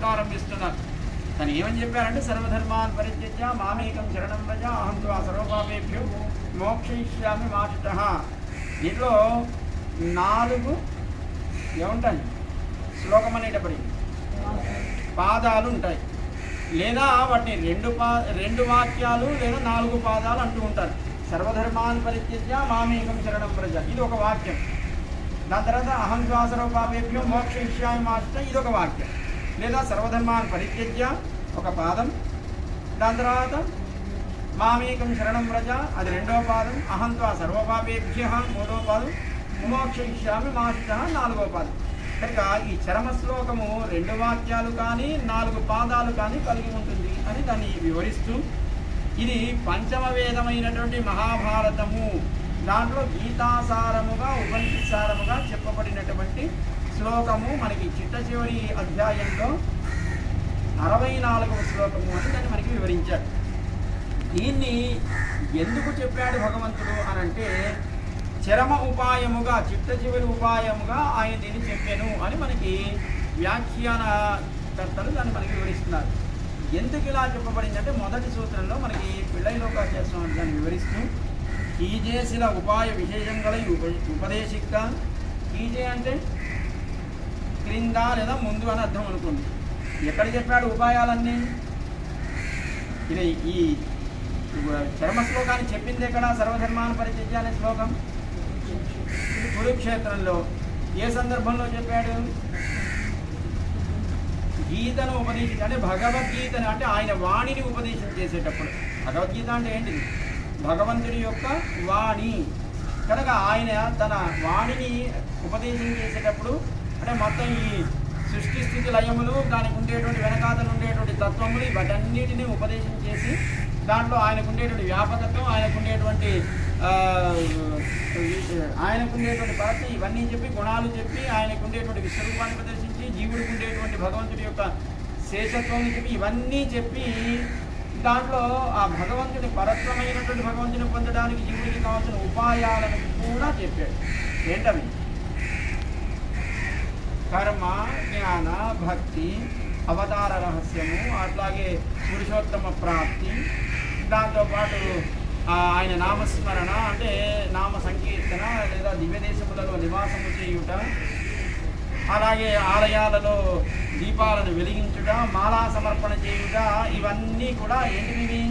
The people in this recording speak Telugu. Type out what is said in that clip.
ప్రారంభిస్తున్నారు. తను ఏమని చెప్పారంటే సర్వధర్మాన్ పరిత్యజ్య మామేకం శరణం వ్రజ అహం త్వా సర్వపాపేభ్యో మోక్షయిష్యామి మా శుచః. దీంట్లో 4 ఏముంటాయి శ్లోకం అనేటప్పటికి పాదాలు ఉంటాయి, లేదా వాటిని 2 వాక్యాలు లేదా 4 పాదాలు అంటూ ఉంటారు. సర్వధర్మాన్ పరిత్యజ్య మామేకం శరణం వ్రజ ఇది ఒక వాక్యం. దాని తర్వాత అహం త్వా సర్వపాపేభ్యో మోక్షయిష్యామి మా శుచః ఇది ఒక వాక్యం. లేదా సర్వధర్మాన్ పరిత్యజ్య ఒక పాదం, దాని తర్వాత మామేకం శరణం వ్రజ అది 2వ పాదం, అహం త్వా సర్వపాపేభ్యః 3వ పాదం, మోక్షయిష్యామి మా శుచః 4వ పాదం. కనుక ఈ చరమ శ్లోకము 2 వాక్యాలు కానీ 4 పాదాలు కానీ కలిగి ఉంటుంది అని దాన్ని వివరిస్తూ, ఇది పంచమ వేదమైనటువంటి మహాభారతము, దాంట్లో గీతాసారముగా ఉపనిషత్సారముగా చెప్పబడినటువంటి శ్లోకము మనకి చిట్ట చివరి అధ్యాయంలో 64వ శ్లోకము అని దాన్ని మనకి వివరించాడు. దీన్ని ఎందుకు చెప్పాడు భగవంతుడు అనంటే చరమ ఉపాయముగా చిట్ట చివరి ఉపాయముగా ఆయన దీన్ని చెప్పాను అని మనకి వ్యాఖ్యానకర్తలు దాన్ని మనకి వివరిస్తున్నారు. ఎందుకు ఇలా చెప్పబడింది అంటే మొదటి సూత్రంలో మనకి పిళ్ళైలోకాచేస్తాం దాన్ని వివరిస్తూ కీజే శిల ఉపాయ విశేషంగా ఉపదేశిక. కీజే అంటే క్రింద లేదా ముందు అని అర్థం అనుకోండి. ఎక్కడ చెప్పాడు ఉపాయాలన్నీ? ఇది ఈ చర్మ శ్లోకాన్ని చెప్పింది ఎక్కడ? సర్వధర్మాన్ పరిత్యజ్య అనే శ్లోకం కురుక్షేత్రంలో. ఏ సందర్భంలో చెప్పాడు? గీతను ఉపదేశించి అంటే భగవద్గీతను అంటే ఆయన వాణిని ఉపదేశం చేసేటప్పుడు. భగవద్గీత అంటే ఏంటిది? భగవంతుడి యొక్క వాణి. కనుక ఆయన తన వాణిని ఉపదేశం చేసేటప్పుడు అంటే మొత్తం ఈ సృష్టి స్థితి లయములు దానికి ఉండేటువంటి వెనకాతలు ఉండేటువంటి తత్వములు వాటన్నిటిని ఉపదేశం చేసి దాంట్లో ఆయనకు ఉండేటువంటి వ్యాపకత్వం, ఆయనకు ఉండేటువంటి పరత్వం ఇవన్నీ చెప్పి గుణాలు చెప్పి ఆయనకు ఉండేటువంటి విశ్వరూపాన్ని ప్రదర్శించి జీవుడికి ఉండేటువంటి భగవంతుడి యొక్క శేషత్వం చెప్పి ఇవన్నీ చెప్పి దాంట్లో ఆ భగవంతుని పరత్వమైనటువంటి భగవంతుని పొందడానికి జీవుడికి కావాల్సిన ఉపాయాలను కూడా చెప్పాడు. ఏంటవి? కర్మ, జ్ఞాన, భక్తి, అవతార రహస్యము, అట్లాగే పురుషోత్తమ ప్రాప్తి, దాంతోపాటు ఆయన నామస్మరణ అంటే నామ సంకీర్తన లేదా దివ్యదేశములలో నివాసము చేయుట, అలాగే ఆలయాలలో దీపాలను వెలిగించుట, మాలా సమర్పణ చేయుట, ఇవన్నీ కూడా ఏంటివి?